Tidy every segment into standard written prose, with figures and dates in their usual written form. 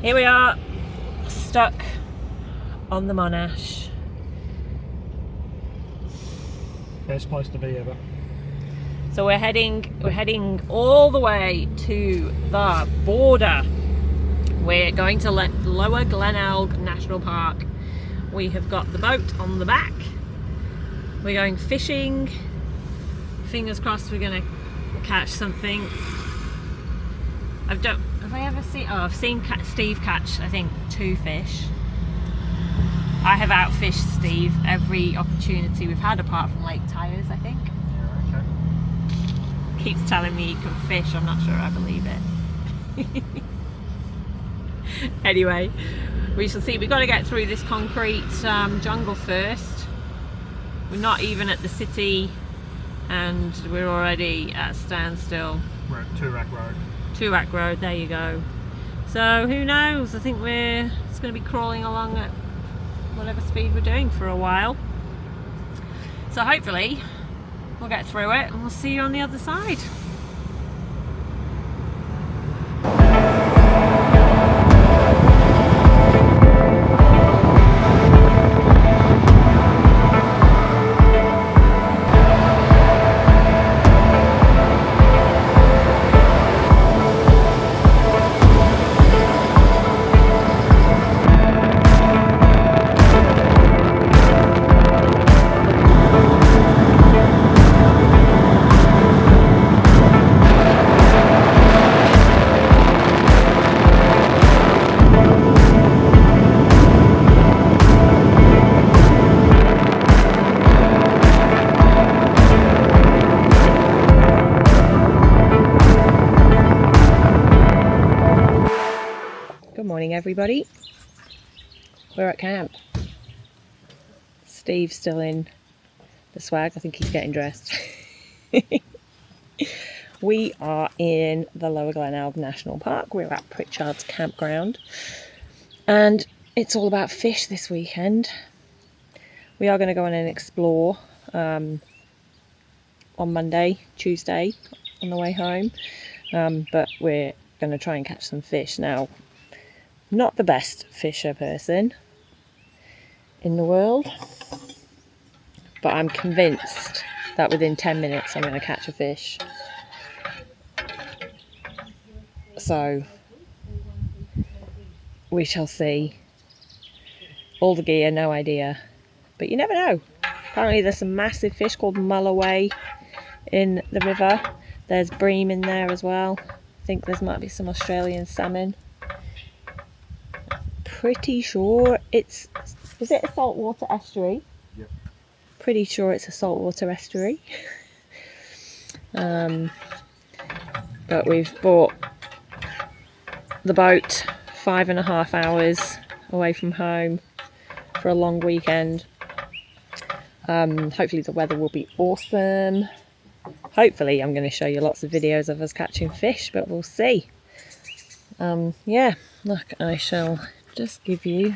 Here we are, stuck on the Monash. Best place to be ever. So we're heading all the way to the border. We're going to Lower Glenelg National Park. We have got the boat on the back. We're going fishing. Fingers crossed we're going to catch something. I've seen Steve catch, I think, 2 fish. I have outfished Steve every opportunity we've had, apart from Lake Tyres, I think. Yeah, okay. Keeps telling me he can fish, I'm not sure I believe it. Anyway, we shall see. We've got to get through this concrete jungle first. We're not even at the city and we're already at a standstill. We're at Toorak Road. Toorak Road, there you go. So who knows, I think we're just going to be crawling along at whatever speed we're doing for a while. So hopefully we'll get through it and we'll see you on the other side. Good morning, everybody. We're at camp. Steve's still in the swag. I think he's getting dressed. We are in the Lower Glenelg National Park. We're at Pritchards Campground. And it's all about fish this weekend. We are going to go on and explore on Monday, Tuesday on the way home. But we're going to try and catch some fish. Now, not the best fisher person in the world, but I'm convinced that within 10 minutes I'm going to catch a fish. So we shall see. All the gear, no idea, but you never know. Apparently there's some massive fish called mulloway in the river. There's bream in there as well. I think there might be some Australian salmon. Pretty sure is it a saltwater estuary? Yep. Pretty sure it's a saltwater estuary. But we've bought the boat 5.5 hours away from home for a long weekend. Hopefully the weather will be awesome. Hopefully I'm going to show you lots of videos of us catching fish, but we'll see. Yeah, look, I shall just give you,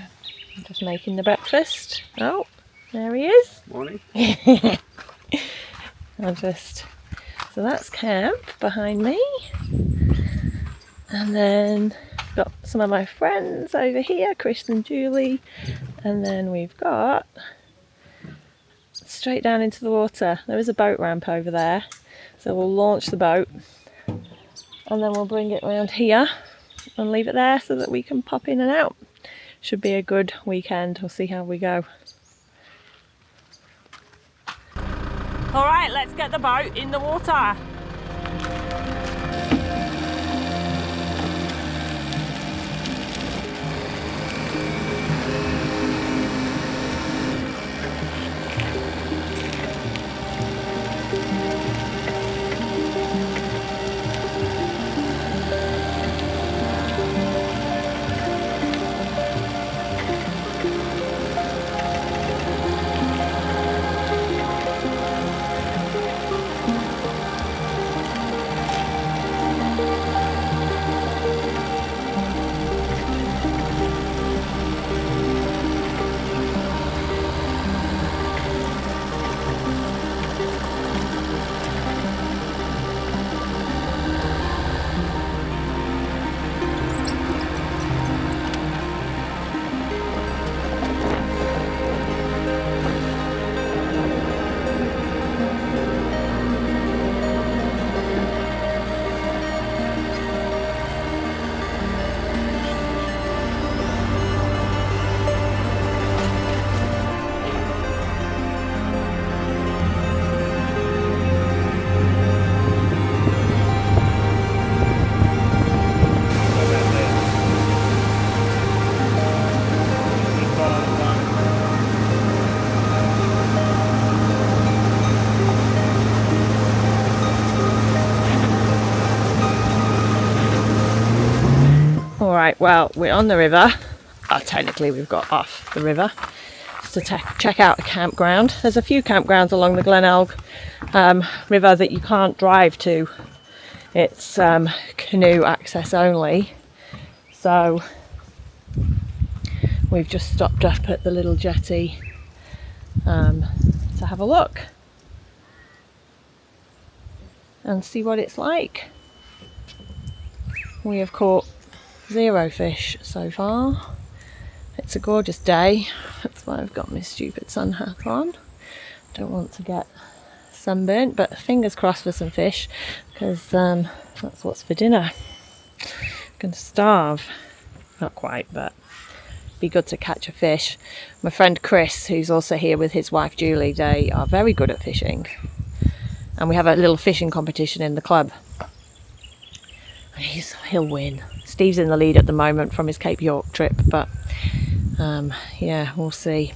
I'm just making the breakfast. Oh, there he is. Morning. So that's camp behind me. And then got some of my friends over here, Chris and Julie. And then we've got straight down into the water. There is a boat ramp over there. So we'll launch the boat and then we'll bring it around here and leave it there so that we can pop in and out. Should be a good weekend. We'll see how we go. All right, let's get the boat in the water. Right, well, we're on the river. Oh, technically we've got off the river to check out a campground. There's a few campgrounds along the Glenelg River that you can't drive to. It's canoe access only. So we've just stopped up at the little jetty to have a look and see what it's like. We have caught 0 fish so far. It's a gorgeous day. That's why I've got my stupid sun hat on. Don't want to get sunburnt, but fingers crossed for some fish, because that's what's for dinner. Gonna starve. Not quite, but be good to catch a fish. My friend Chris, who's also here with his wife Julie, they are very good at fishing, and we have a little fishing competition in the club. He'll win. Steve's in the lead at the moment from his Cape York trip, but yeah, we'll see.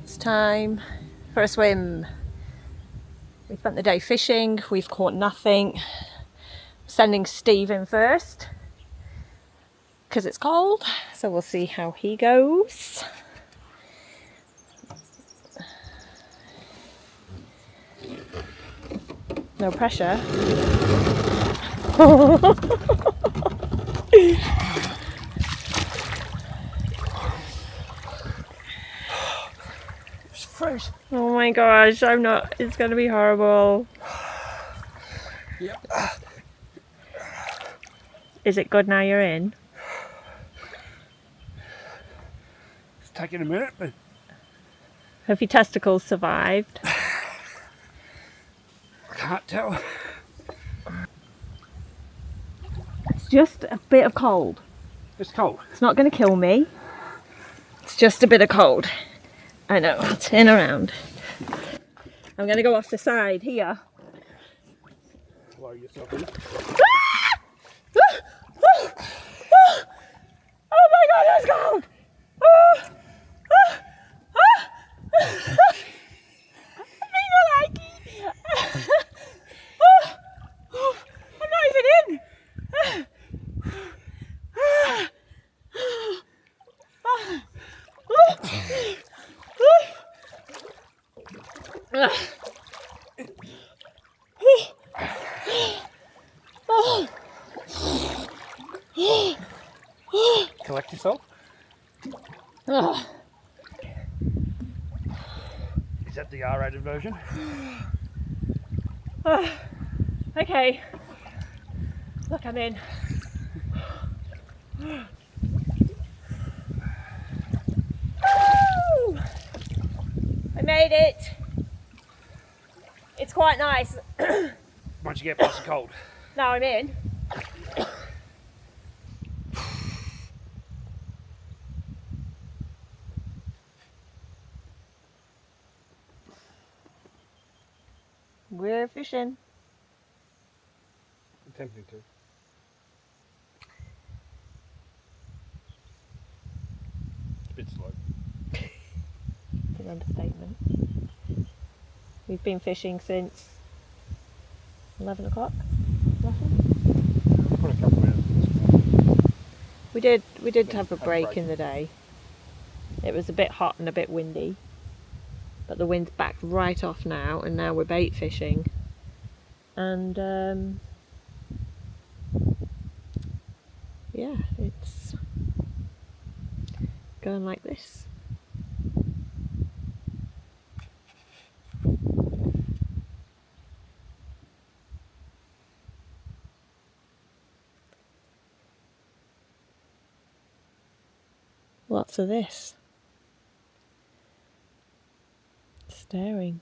It's time for a swim. We spent the day fishing, we've caught nothing. Sending Steve in first because it's cold, so we'll see how he goes. No pressure. It's fresh. Oh my gosh, I'm not, it's gonna be horrible. Yep. Is it good now you're in? It's taking a minute, but Have your testicles survived? I can't tell. It's just a bit of cold. It's cold. It's not going to kill me. It's just a bit of cold. I know, I'll turn around. I'm going to go off the side here. Lower yourself in. Oh my god, that's cold! I'm not even in! Collect yourself. Is that the R-rated version? Okay. Look, I'm in. Woo! I made it. It's quite nice. Once you get past the cold. Now I'm in. We're fishing. Attempting to. It's a bit slow. It's an understatement. We've been fishing since 11 o'clock. Put a couple minutes. We did have a break in the day. It was a bit hot and a bit windy, but the wind's backed right off now, and now we're bait fishing, and yeah, it's going like this. Lots of this. Staring.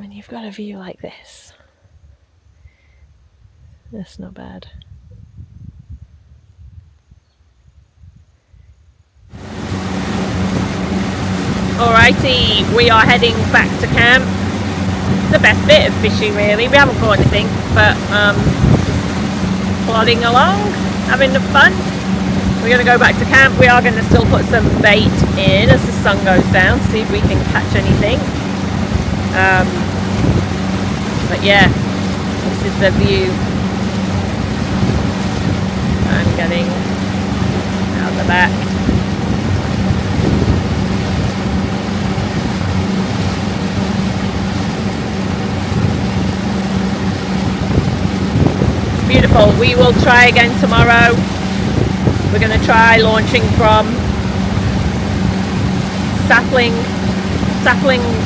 when you've got a view like this. That's not bad. Alrighty, we are heading back to camp. The best bit of fishing really. We haven't caught anything, but plodding along, having fun. We're going to go back to camp. We are going to still put some bait in as the sun goes down, see if we can catch anything. But yeah, this is the view I'm getting out the back. Beautiful. We will try again tomorrow. We're going to try launching from Sapling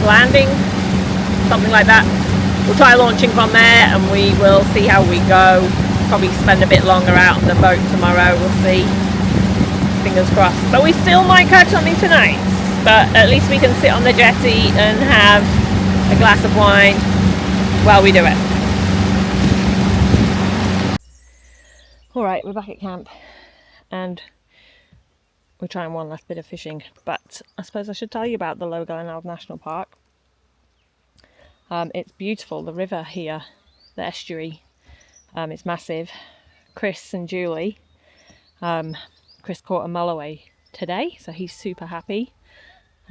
Landing, something like that. We'll try launching from there and we will see how we go. Probably spend a bit longer out on the boat tomorrow, we'll see. Fingers crossed. But we still might catch something tonight. But at least we can sit on the jetty and have a glass of wine while we do it. Alright, we're back at camp and we're trying one last bit of fishing, but I suppose I should tell you about the Lower Glenelg National Park. It's beautiful, the river here, the estuary, it's massive. Chris and Julie, Chris caught a mulloway today, so he's super happy.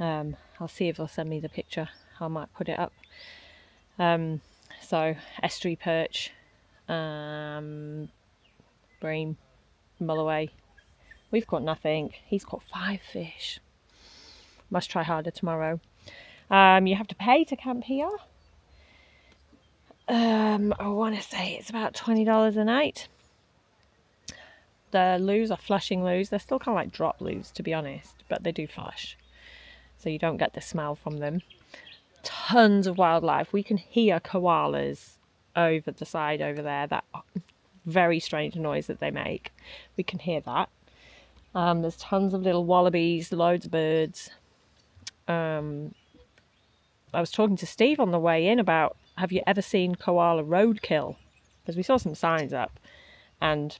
I'll see if they'll send me the picture, I might put it up. So estuary perch, bream, mulloway. We've caught nothing. He's caught 5 fish. Must try harder tomorrow. You have to pay to camp here. I want to say it's about $20 a night. The loos are flushing loos. They're still kind of like drop loos, to be honest, but they do flush, so you don't get the smell from them. Tons of wildlife. We can hear koalas over the side over there. That very strange noise that they make. We can hear that. There's tons of little wallabies, loads of birds. I was talking to Steve on the way in about, have you ever seen koala roadkill? Because we saw some signs up, and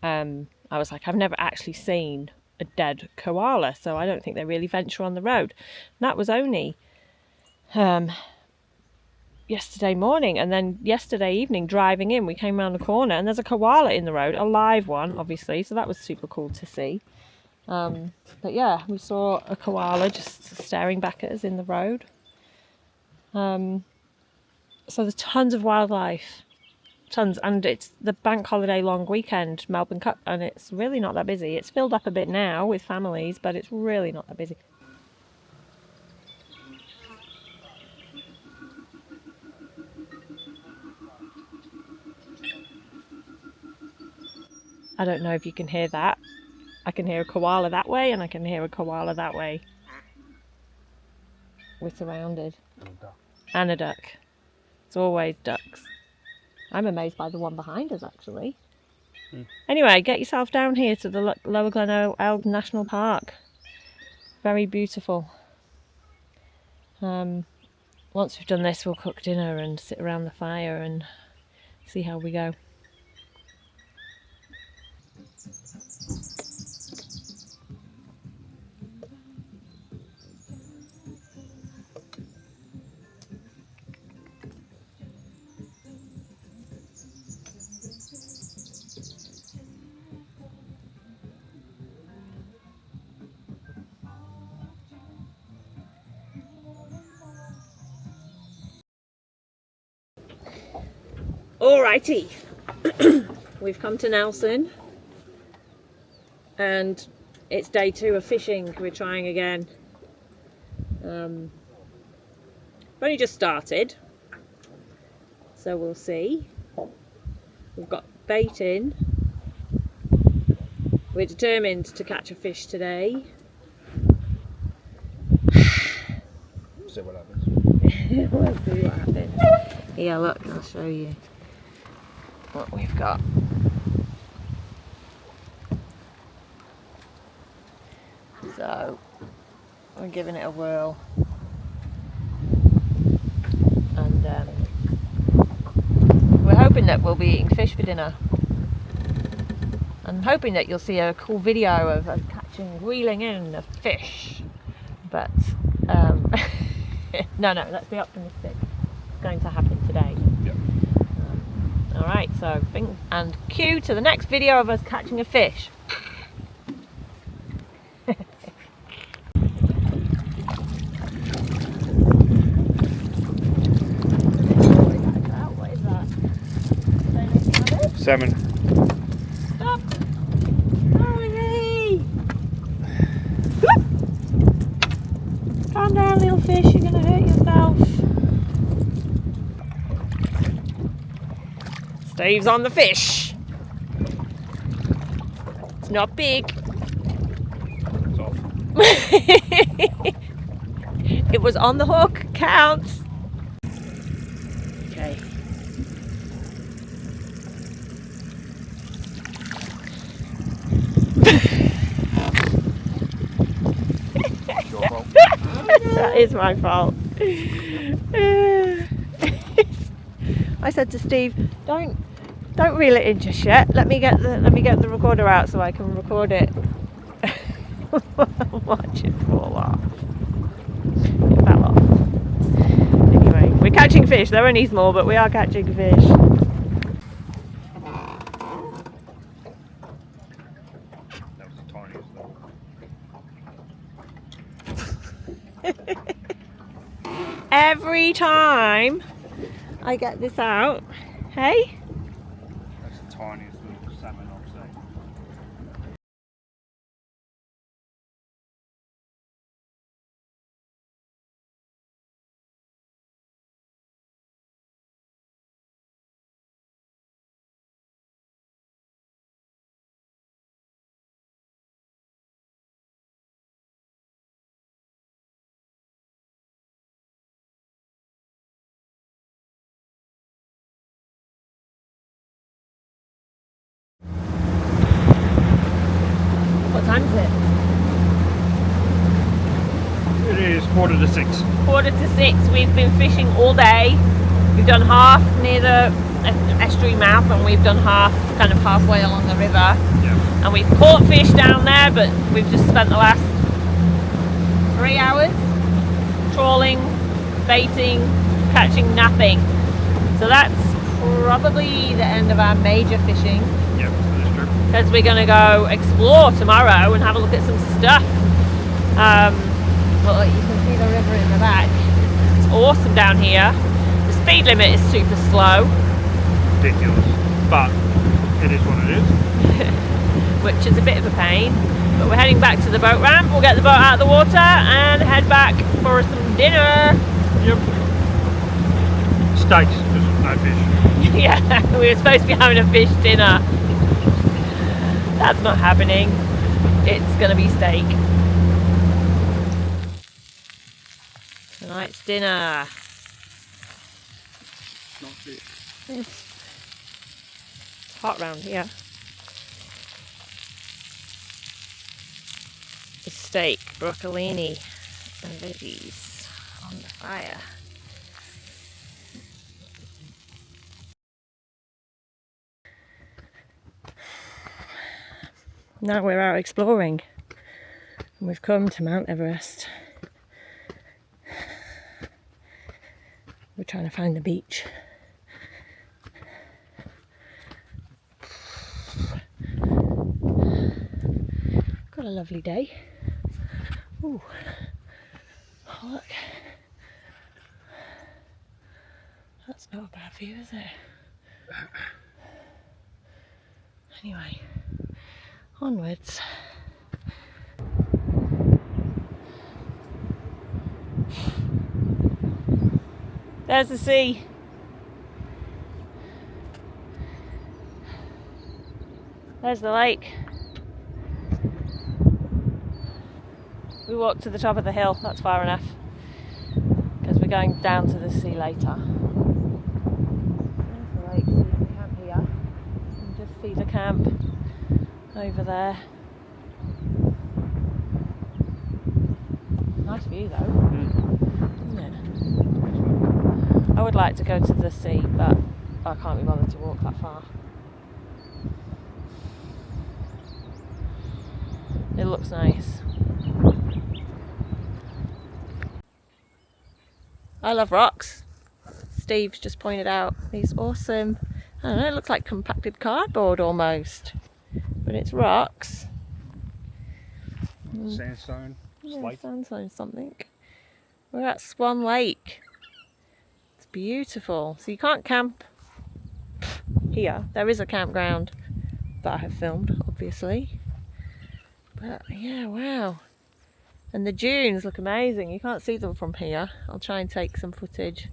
I was like, I've never actually seen a dead koala, so I don't think they really venture on the road. And that was only yesterday morning, and then yesterday evening driving in, we came around the corner and there's a koala in the road, a live one obviously, so that was super cool to see. But yeah, we saw a koala just staring back at us in the road. So there's tons of wildlife, tons, and it's the bank holiday long weekend, Melbourne Cup, and it's really not that busy. It's filled up a bit now with families, but it's really not that busy. I don't know if you can hear that. I can hear a koala that way and I can hear a koala that way. We're surrounded. And a duck. It's always ducks. I'm amazed by the one behind us, actually. Anyway, get yourself down here to the Lower Glenelg National Park. Very beautiful. Once we've done this, we'll cook dinner and sit around the fire and see how we go. Alrighty, we've come to Nelson and it's day 2 of fishing. We're trying again. We've only just started, so we'll see. We've got bait in. We're determined to catch a fish today. See what happens. We'll see what happens. Yeah, look, I'll show you what we've got. So we're giving it a whirl. hoping that we'll be eating fish for dinner. I'm hoping that you'll see a cool video of us reeling in a fish. But no, let's be optimistic. It's going to happen today. Yep. Alright, so and cue to the next video of us catching a fish. What is that? Salmon. Stop! Hurry! Calm down, little fish, you're going to hurt yourself. Steve's on the fish. It's not big. It's off. It was on the hook, counts. Okay. It's your fault. That is my fault. I said to Steve, don't reel it in just yet. Let me get the recorder out so I can record it. Watch it fall off. It fell off. Anyway, we're catching fish. They're only small, but we are catching fish. That was the tiniest though. Every time I get this out, hey? That's the tiniest little salmon I've seen. What time is it? It is 5:45. 5:45. We've been fishing all day. We've done half near the estuary mouth and we've done half kind of halfway along the river. Yeah. And we've caught fish down there, but we've just spent the last 3 hours trawling, baiting, catching nothing. So that's probably the end of our major fishing, Yep, that is true. because we're going to go explore tomorrow and have a look at some stuff. Well, you can see the river in the back. It's awesome down here. The speed limit is super slow, Ridiculous. But it is what it is. which is a bit of a pain. But we're heading back to the boat ramp. We'll get the boat out of the water and head back for some dinner. Yep. Steaks, just no fish. Yeah, we were supposed to be having a fish dinner. That's not happening. It's gonna be steak. Tonight's dinner. Not fish. It's hot round here. It's steak, broccolini, and veggies on the fire. Now we're out exploring and we've come to Mount Everest. We're trying to find the beach. Got a lovely day. Ooh, oh, look. That's not a bad view, is it? Anyway, onwards. There's the sea. There's the lake. We walked to the top of the hill, that's far enough, because we're going down to the sea later. There's the lake, so you can camp here. You can just see the camp over there. Nice view though, isn't it? I would like to go to the sea, but I can't be bothered to walk that far. It looks nice. I love rocks. Steve's just pointed out these awesome, I don't know, it looks like compacted cardboard almost, but it's rocks. Sandstone, slate. Yeah, sandstone something. We're at Swan Lake. It's beautiful. So you can't camp here. There is a campground that I have filmed, obviously. But yeah, wow. And the dunes look amazing. You can't see them from here. I'll try and take some footage.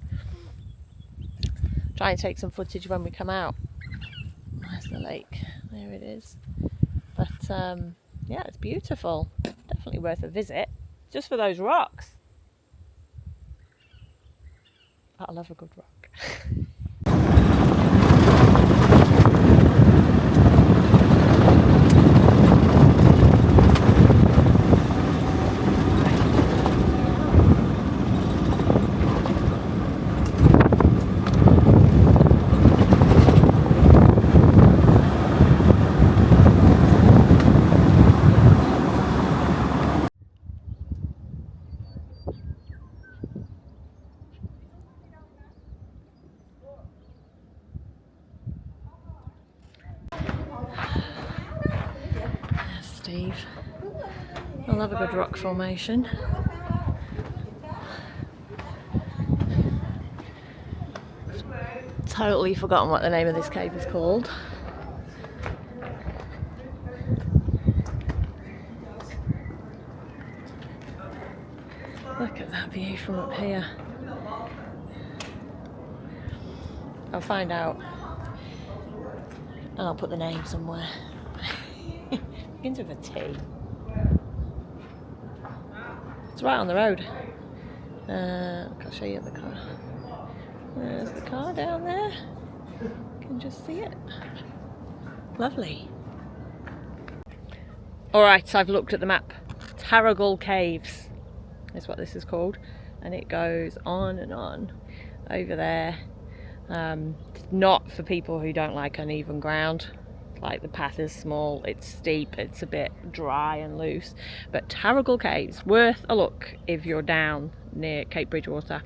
Try and take some footage when we come out. There's the lake. There it is. But yeah, it's beautiful. Definitely worth a visit. Just for those rocks. I love a good rock. Steve. I love a good rock formation. Totally forgotten what the name of this cave is called. Look at that view from up here. I'll find out and I'll put the name somewhere. Begins with a T. It's right on the road. I'll show you the car. There's the car down there. You can just see it. Lovely. Alright, so I've looked at the map. Tarragull Caves is what this is called. And it goes on and on over there. It's not for people who don't like uneven ground. Like the path is small, it's steep, it's a bit dry and loose. But Tarragull Caves, worth a look if you're down near Cape Bridgewater.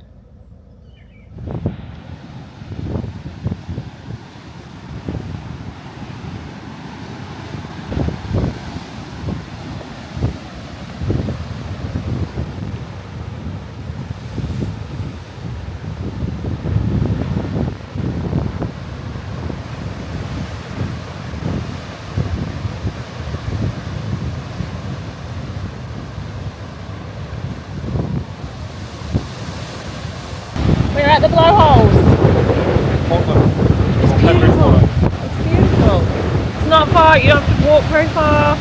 We're at the blowholes. It's beautiful. It's beautiful. It's not far, you don't have to walk very far.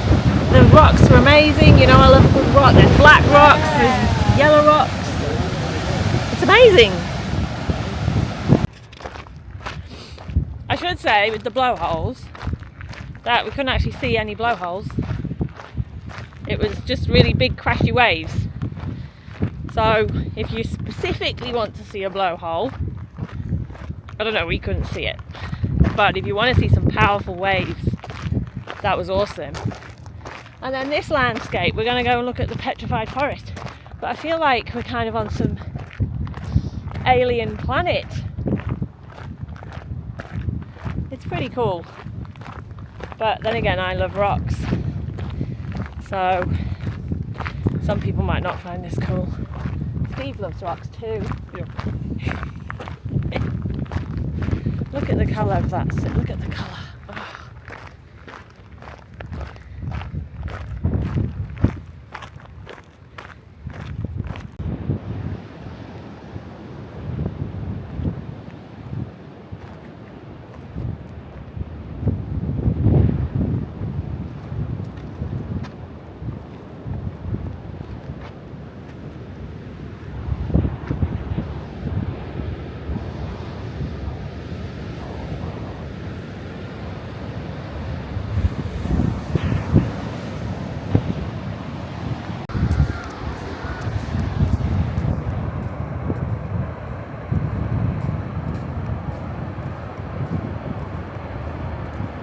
The rocks are amazing, you know, I love a good rock. There's black rocks, there's yellow rocks. It's amazing. I should say with the blowholes that we couldn't actually see any blowholes. It was just really big crashy waves. So if you specifically want to see a blowhole, I don't know, we couldn't see it. But if you want to see some powerful waves, that was awesome. And then this landscape, we're going to go and look at the petrified forest. But I feel like we're kind of on some alien planet. It's pretty cool. But then again, I love rocks. So some people might not find this cool. Steve loves rocks too. Yeah. Look at the colour of that. Look at the colour. Oh.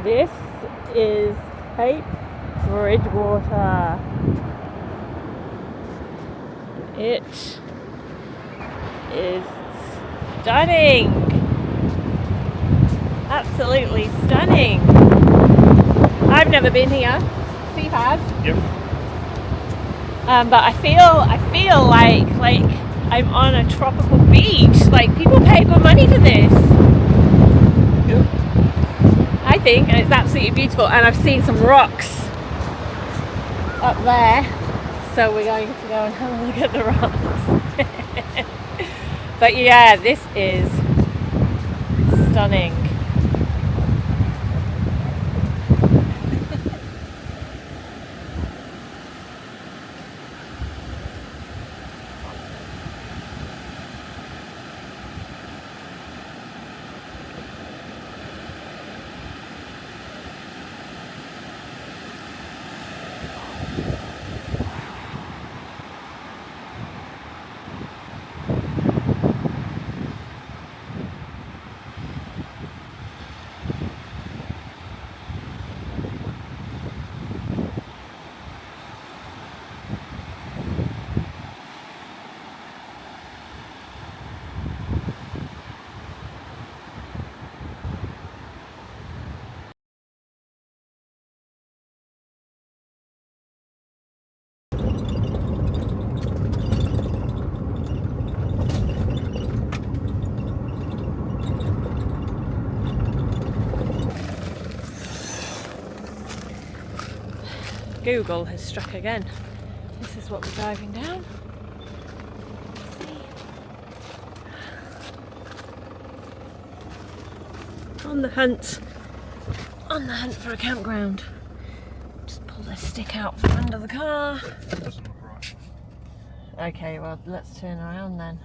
This is Cape Bridgewater. It is stunning. Absolutely stunning. I've never been here. Steve has. Yep. But I feel like I'm on a tropical beach. Like, people pay good money for this. Yep. I think, and it's absolutely beautiful. And I've seen some rocks up there, so we're going to go and have a look at the rocks. But yeah, this is stunning. Google has struck again. This is what we're driving down. On the hunt for a campground. Just pull this stick out from under the car. That doesn't look right. Okay, well, let's turn around then.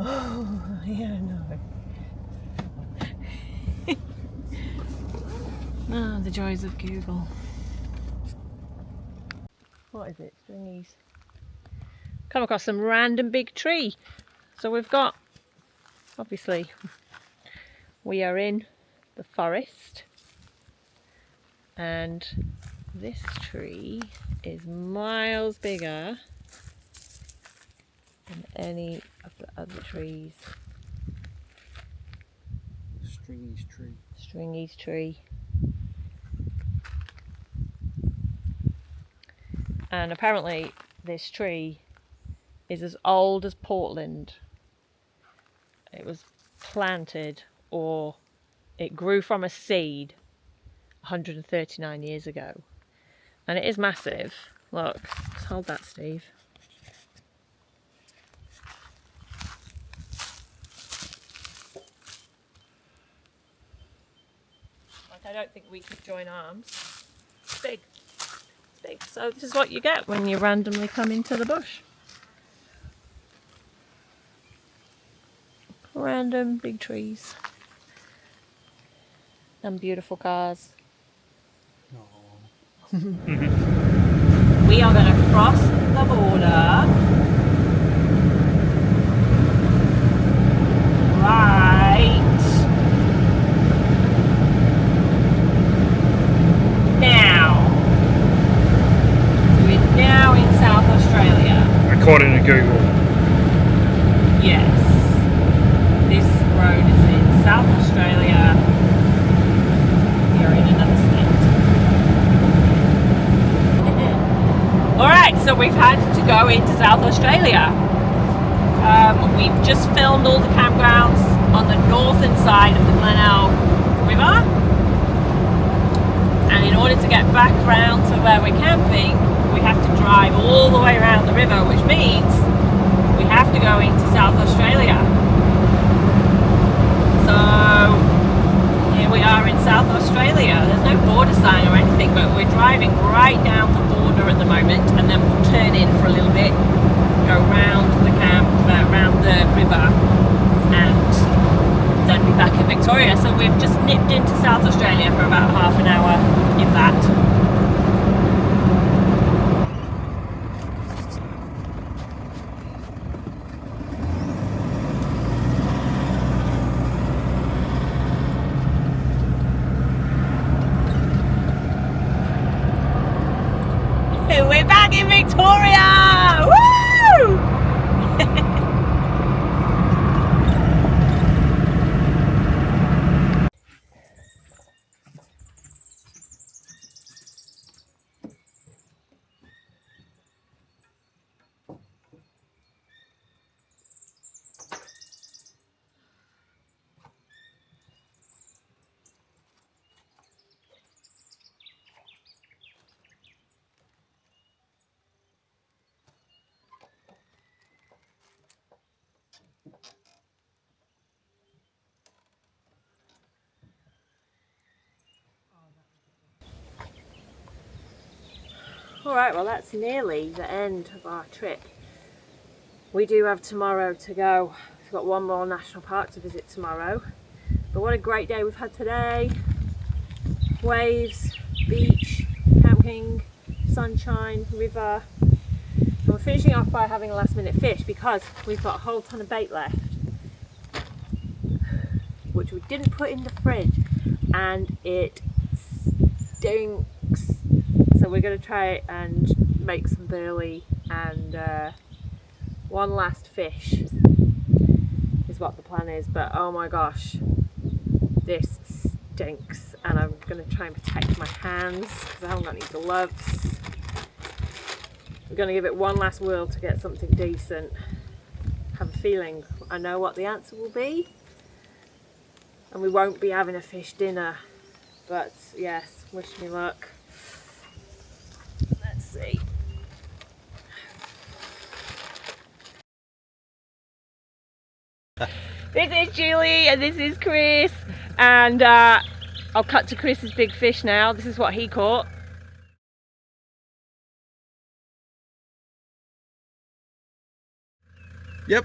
Oh, yeah, no. Oh, the joys of Google. What is it? Stringies. Come across some random big tree. So we've got, obviously, we are in the forest, and this tree is miles bigger than any of the other trees. Stringy's tree. Stringy's tree. And apparently this tree is as old as Portland. It was planted, or it grew from a seed 139 years ago. And it is massive. Look, just hold that, Steve. Like, I don't think we could join arms. It's big. It's big. So this is what you get when you randomly come into the bush. Random big trees. And beautiful cars. We are going to cross the border right now. So we're now in South Australia. According to Google. Yes. This road is in South Australia. We are in another state. Alright, so we've had to go into South Australia. We've just filmed all the campgrounds on the northern side of the Glenelg River. And in order to get back round to where we're camping, we have to drive all the way around the river, which means we have to go into South Australia. So here we are in South Australia. There's no border sign or anything, but we're driving right down the border at the moment, and then we'll turn in for a little bit, go round the camp, round the river, and then be back in Victoria. So we've just nipped into South Australia for about half an hour, if that. Victoria! Woo! Alright, well that's nearly the end of our trip. We do have tomorrow to go. We've got one more national park to visit tomorrow. But what a great day we've had today. Waves, beach, camping, sunshine, river. And we're finishing off by having a last minute fish because we've got a whole ton of bait left, which we didn't put in the fridge, and it stinks. So we're going to try and make some burley and one last fish is what the plan is. But oh my gosh, this stinks, and I'm going to try and protect my hands because I haven't got any gloves. We're going to give it one last whirl to get something decent. Have a feeling I know what the answer will be, and we won't be having a fish dinner, but yes, wish me luck. Let's see. This is Julie and this is Chris, and I'll cut to Chris's big fish now. This is what he caught. Yep.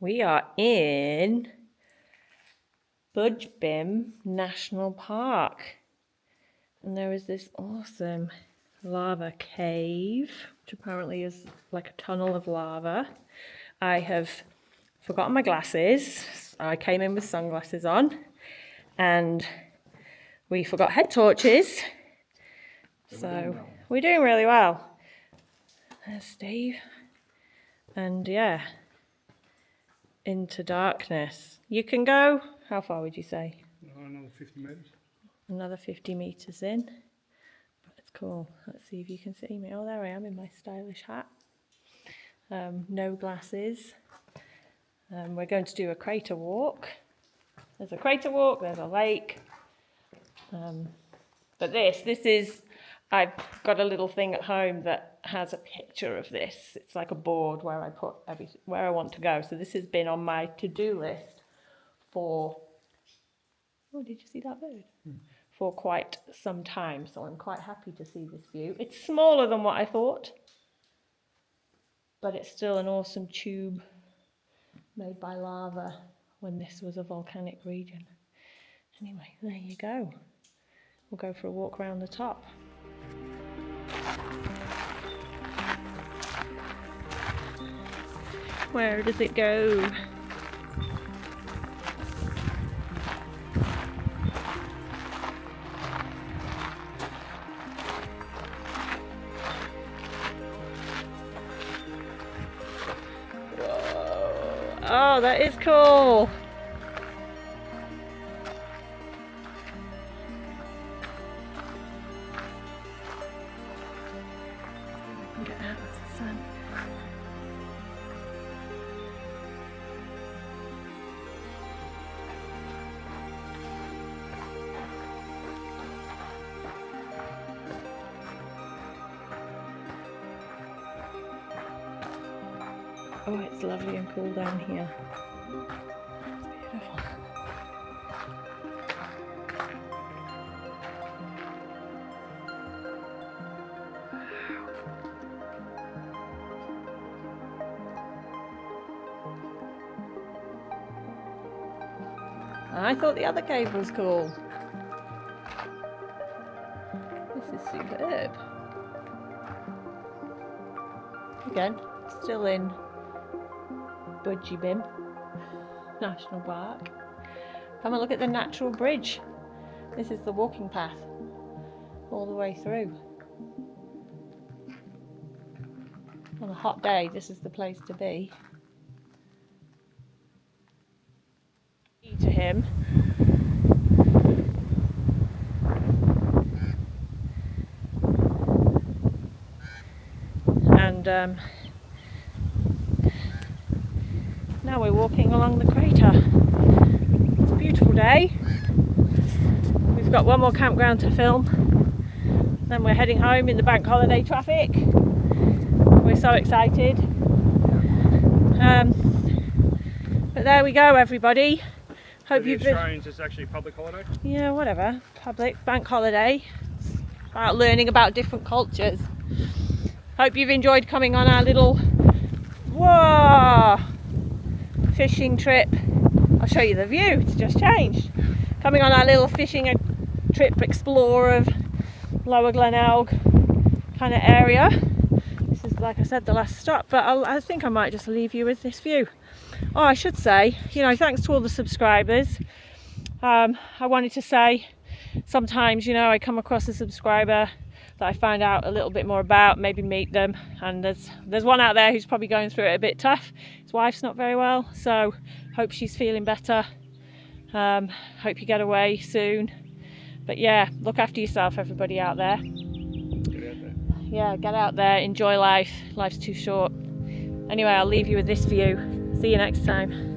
We are in Buji Bim National Park, and there is this awesome lava cave, which apparently is like a tunnel of lava. I have forgotten my glasses. I came in with sunglasses on, and we forgot head torches. So we're doing really well. There's Steve. And yeah, into darkness. You can go, how far would you say? Another 50 metres. Another 50 metres in. But it's cool. Let's see if you can see me. Oh, there I am in my stylish hat. No glasses. We're going to do a crater walk. There's a crater walk, there's a lake. But this is, I've got a little thing at home that has a picture of this. It's like a board where I put where I want to go. So this has been on my to-do list for, oh, did you see that bird? For quite some time. So I'm quite happy to see this view. It's smaller than what I thought, but it's still an awesome tube made by lava when this was a volcanic region. Anyway, there you go. We'll go for a walk around the top. Where does it go? Whoa. Oh, that is cool. Get out of the sun. Oh, it's lovely and cool down here. I thought the other cave was cool. This is superb. Again, still in Buji Bim National Park. Come and look at the natural bridge. This is the walking path all the way through. On a hot day, this is the place to be. To him. And now we're walking along the crater. It's a beautiful day. We've got one more campground to film. Then we're heading home in the bank holiday traffic. We're so excited. But there we go, everybody. Hope the you've been. Australians, it's actually a public holiday. Yeah, whatever. Public bank holiday. It's about learning about different cultures. Hope you've enjoyed coming on our little fishing trip. I'll show you the view. It's just changed. Coming on our little fishing trip explore of Lower Glenelg kind of area. This is, like I said, the last stop. But I think I might just leave you with this view. Oh, I should say, you know, thanks to all the subscribers. I wanted to say, sometimes, you know, I come across a subscriber that I find out a little bit more about, maybe meet them, and there's one out there who's probably going through it a bit tough. His wife's not very well, so hope she's feeling better. Hope you get away soon. But yeah, look after yourself, everybody out there. Get out there. Yeah, get out there, enjoy life. Life's too short. Anyway, I'll leave you with this view. See you next time.